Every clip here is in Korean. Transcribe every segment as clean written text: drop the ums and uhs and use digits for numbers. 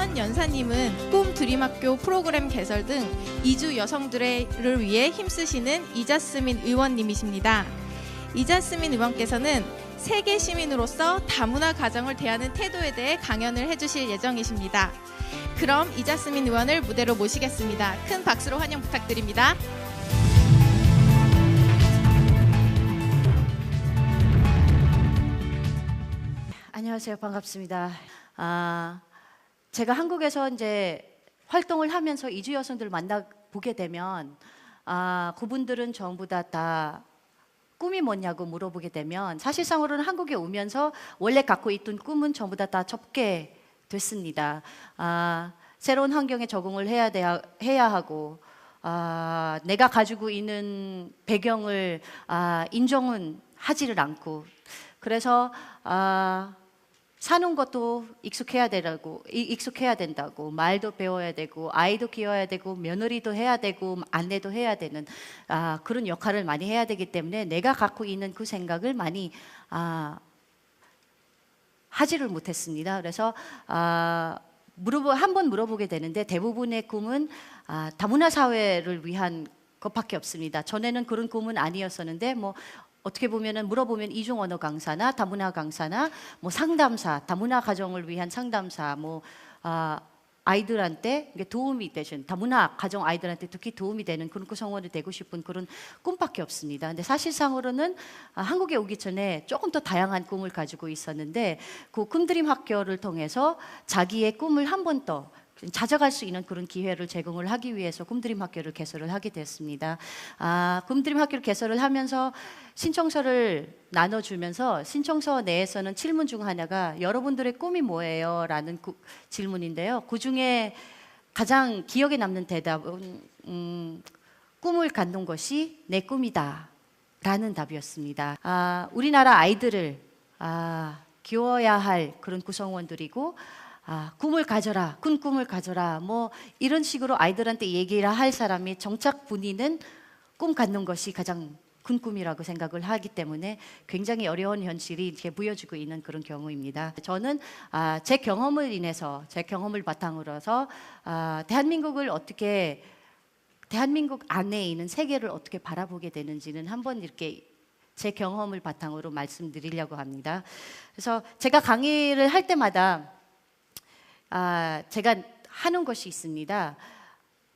현 연사님은 꿈 드림학교 프로그램 개설 등 이주 여성들을 위해 힘쓰시는 이자스민 의원님이십니다. 이자스민 의원께서는 세계 시민으로서 다문화 가정을 대하는 태도에 대해 강연을 해주실 예정이십니다. 그럼 이자스민 의원을 무대로 모시겠습니다. 큰 박수로 환영 부탁드립니다. 안녕하세요. 반갑습니다. 제가 한국에서 이제 활동을 하면서 이주 여성들을 만나보게 되면 그분들은 전부 다 꿈이 뭐냐고 물어보게 되면 사실상으로는 한국에 오면서 원래 갖고 있던 꿈은 전부 다 접게 됐습니다. 새로운 환경에 적응을 해야 하고 내가 가지고 있는 배경을 인정은 하지를 않고 그래서 사는 것도 익숙해야 된다고 말도 배워야 되고 아이도 키워야 되고 며느리도 해야 되고 아내도 해야 되는 그런 역할을 많이 해야 되기 때문에 내가 갖고 있는 그 생각을 많이 하지를 못했습니다. 그래서 한번 물어보게 되는데 대부분의 꿈은 다문화 사회를 위한 것밖에 없습니다. 전에는 그런 꿈은 아니었었는데 어떻게 보면은 물어보면 이중 언어 강사나 다문화 강사나 상담사, 다문화 가정을 위한 상담사, 아이들한테 도움이 되신 다문화 가정 아이들한테 특히 도움이 되는 그런 구성원이 되고 싶은 그런 꿈밖에 없습니다. 근데 사실상으로는 한국에 오기 전에 조금 더 다양한 꿈을 가지고 있었는데 그 꿈드림 학교를 통해서 자기의 꿈을 한 번 더 찾아갈 수 있는 그런 기회를 제공을 하기 위해서 꿈드림 학교를 개설을 하게 됐습니다. 꿈드림 학교를 개설을 하면서 신청서를 나눠주면서 신청서 내에서는 질문 중 하나가 여러분들의 꿈이 뭐예요? 라는 질문인데요. 그 중에 가장 기억에 남는 대답은 꿈을 갖는 것이 내 꿈이다 라는 답이었습니다. 우리나라 아이들을 키워야 할 그런 구성원들이고 꿈을 가져라, 큰 꿈을 가져라 이런 식으로 아이들한테 얘기를 할 사람이 정작 본인은 꿈 갖는 것이 가장 큰 꿈이라고 생각을 하기 때문에 굉장히 어려운 현실이 이렇게 보여지고 있는 그런 경우입니다. 저는 제 경험을 인해서 제 경험을 바탕으로 해서 대한민국 안에 있는 세계를 어떻게 바라보게 되는지는 한번 이렇게 제 경험을 바탕으로 말씀드리려고 합니다. 그래서 제가 강의를 할 때마다 제가 하는 것이 있습니다.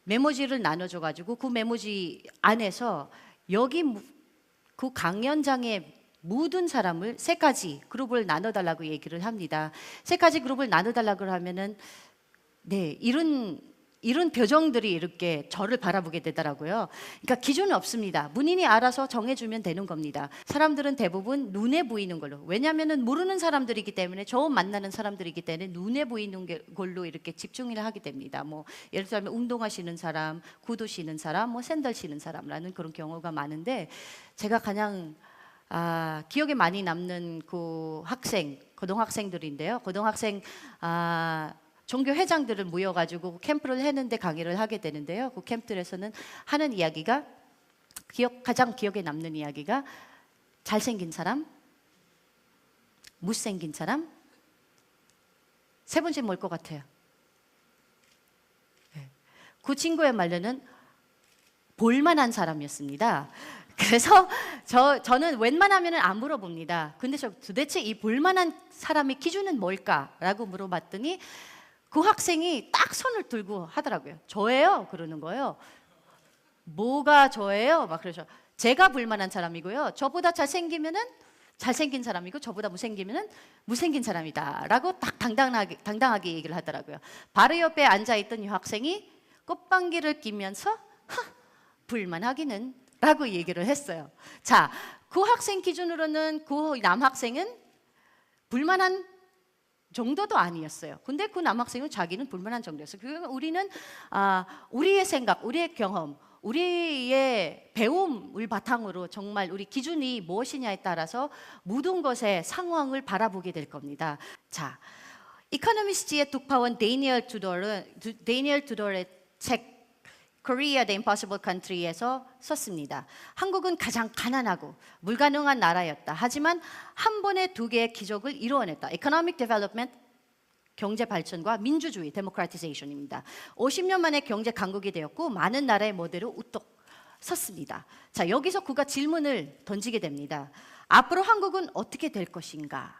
메모지를 나눠줘가지고 그 메모지 안에서 여기 그 강연장에 모든 사람을 세 가지 그룹을 나눠달라고 얘기를 합니다. 세 가지 그룹을 나눠달라고 하면은 이런 표정들이 이렇게 저를 바라보게 되더라고요. 그러니까 기준은 없습니다. 본인이 알아서 정해주면 되는 겁니다. 사람들은 대부분 눈에 보이는 걸로, 왜냐하면 모르는 사람들이기 때문에 처음 만나는 사람들이기 때문에 눈에 보이는 걸로 이렇게 집중을 하게 됩니다. 예를 들면 운동하시는 사람, 구두 신는 사람, 샌들 신는 사람라는 그런 경우가 많은데 제가 그냥 기억에 많이 남는 그 고등학생들인데요. 고등학생 종교 회장들을 모여가지고 캠프를 했는데 강의를 하게 되는데요. 그 캠프에서는 하는 이야기가 가장 기억에 남는 이야기가 잘생긴 사람, 못생긴 사람, 세 번째 뭘 것 같아요? 그 친구의 말로는 볼만한 사람이었습니다. 그래서 저는 웬만하면 안 물어봅니다. 근데 도대체 이 볼만한 사람의 기준은 뭘까라고 물어봤더니 그 학생이 딱 손을 들고 하더라고요. 저예요? 그러는 거예요. 뭐가 저예요? 그러죠. 제가 볼만한 사람이고요. 저보다 잘생기면은 잘생긴 사람이고 저보다 못생기면은 못생긴 사람이다 라고 딱 당당하게 얘기를 하더라고요. 바로 옆에 앉아있던 이 학생이 꽃방귀를 끼면서 불만하기는 라고 얘기를 했어요. 자, 그 학생 기준으로는 그 남학생은 불만한 정도도 아니었어요. 근데 그 남학생은 자기는 불만한 정도였어요. 그러니까 우리는 우리의 생각, 우리의 경험, 우리의 배움을 바탕으로 정말 우리 기준이 무엇이냐에 따라서 모든 것의 상황을 바라보게 될 겁니다. 자, 이코노미스트의 독파원 데니얼 투돌의 책 Korea, the Impossible Country에서 썼습니다. 한국은 가장 가난하고 불가능한 나라였다. 하지만 한 번에 두 개의 기적을 이루어냈다. Economic development 경제 발전과 민주주의, 데모크라티제이션입니다. 50년 만에 경제 강국이 되었고 많은 나라의 모델로 우뚝 섰습니다. 자, 여기서 그가 질문을 던지게 됩니다. 앞으로 한국은 어떻게 될 것인가?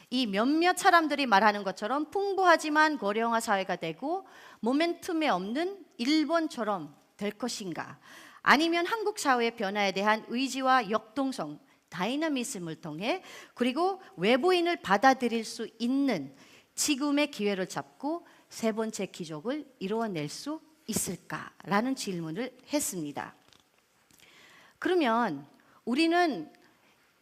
이 몇몇 사람들이 말하는 것처럼 풍부하지만 고령화 사회가 되고 모멘텀이 없는 일본처럼 될 것인가? 아니면 한국 사회의 변화에 대한 의지와 역동성, 다이나미즘을 통해 그리고 외부인을 받아들일 수 있는 지금의 기회를 잡고 세 번째 기적을 이루어낼 수 있을까라는 질문을 했습니다. 그러면 우리는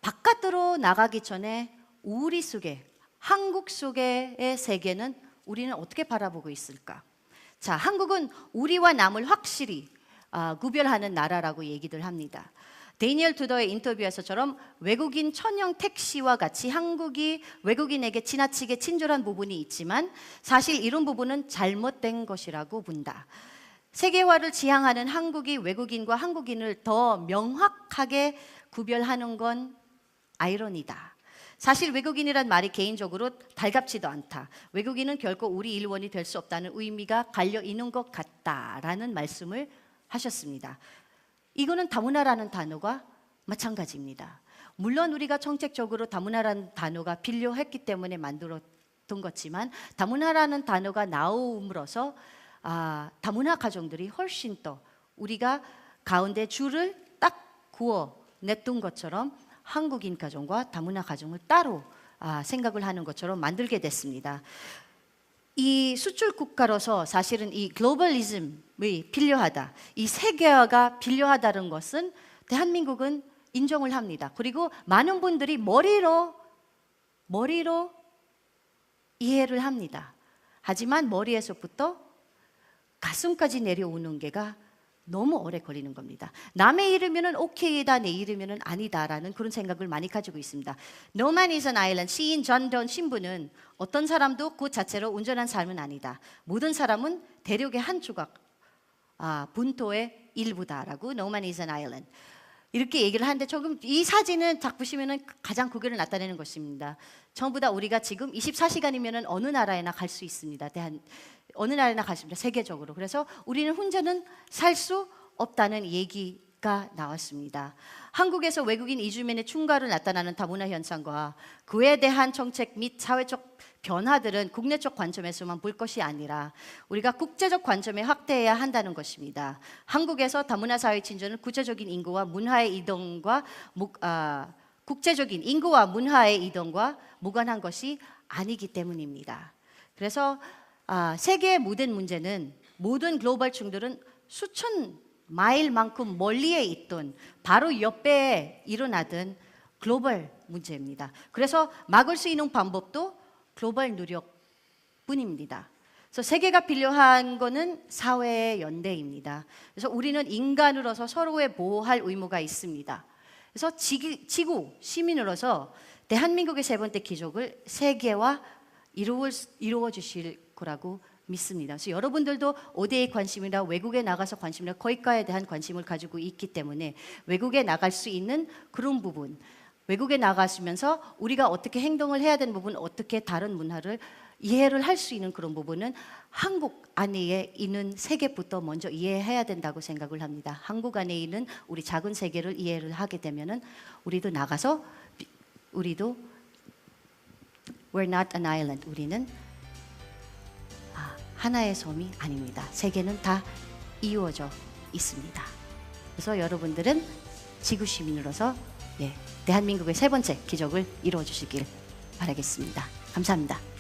바깥으로 나가기 전에 우리 속에, 한국 속의 세계는 우리는 어떻게 바라보고 있을까? 자, 한국은 우리와 남을 확실히 구별하는 나라라고 얘기들 합니다. 데니엘 투더의 인터뷰에서처럼 외국인 천형 택시와 같이 한국이 외국인에게 지나치게 친절한 부분이 있지만 사실 이런 부분은 잘못된 것이라고 본다. 세계화를 지향하는 한국이 외국인과 한국인을 더 명확하게 구별하는 건 아이러니다. 사실 외국인이란 말이 개인적으로 달갑지도 않다. 외국인은 결코 우리 일원이 될 수 없다는 의미가 갈려 있는 것 같다라는 말씀을 하셨습니다. 이거는 다문화라는 단어가 마찬가지입니다. 물론 우리가 정책적으로 다문화라는 단어가 필요했기 때문에 만들었던 거지만 다문화라는 단어가 나옴으로써 다문화 가정들이 훨씬 더 우리가 가운데 줄을 딱 그어 냈던 것처럼 한국인 가정과 다문화 가정을 따로 생각을 하는 것처럼 만들게 됐습니다. 이 수출 국가로서 사실은 이 글로벌리즘이 필요하다, 이 세계화가 필요하다는 것은 대한민국은 인정을 합니다. 그리고 많은 분들이 머리로 이해를 합니다. 하지만 머리에서부터 가슴까지 내려오는 게가 너무 오래 걸리는 겁니다. 남의 이름이면 오케이다, 내 이름이면 아니다라는 그런 생각을 많이 가지고 있습니다. No Man is an Island, 시인 존 신부는 어떤 사람도 그 자체로 온전한 삶은 아니다. 모든 사람은 대륙의 한 조각, 본토의 일부다라고 No Man is an Island. 이렇게 얘기를 하는데 조금 이 사진은 딱 보시면은 가장 그거를 나타내는 것입니다. 전부 다 우리가 지금 24시간이면은 어느 나라에나 갈 수 있습니다. 어느 나라나 가십니다. 세계적으로. 그래서 우리는 혼자는 살 수 없다는 얘기가 나왔습니다. 한국에서 외국인 이주민의 충가로 나타나는 다문화 현상과 그에 대한 정책 및 사회적 변화들은 국내적 관점에서만 볼 것이 아니라 우리가 국제적 관점에 확대해야 한다는 것입니다. 한국에서 다문화 사회 진전은 국제적인 인구와 문화의 이동과 국제적인 인구와 문화의 이동과 무관한 것이 아니기 때문입니다. 그래서 세계의 모든 문제는 모든 글로벌 충돌은 수천 마일만큼 멀리에 있던 바로 옆에 일어나던 글로벌 문제입니다. 그래서 막을 수 있는 방법도 글로벌 노력뿐입니다. 그래서 세계가 필요한 거는 사회의 연대입니다. 그래서 우리는 인간으로서 서로의 보호할 의무가 있습니다. 그래서 지구 시민으로서 대한민국의 세 번째 기적을 세계화 이루어 주실 거라고 믿습니다. 그래서 여러분들도 어디에 관심이나 외국에 나가서 관심이나 거기가에 대한 관심을 가지고 있기 때문에 외국에 나갈 수 있는 그런 부분, 외국에 나가시면서 우리가 어떻게 행동을 해야 되는 부분, 어떻게 다른 문화를 이해를 할 수 있는 그런 부분은 한국 안에 있는 세계부터 먼저 이해해야 된다고 생각을 합니다. 한국 안에 있는 우리 작은 세계를 이해를 하게 되면은 우리도 나가서 우리도 We're not an island. 우리는 하나의 섬이 아닙니다. 세계는 다 이루어져 있습니다. 그래서 여러분들은 지구 시민으로서 대한민국의 세 번째 기적을 이루어 주시길 바라겠습니다. 감사합니다.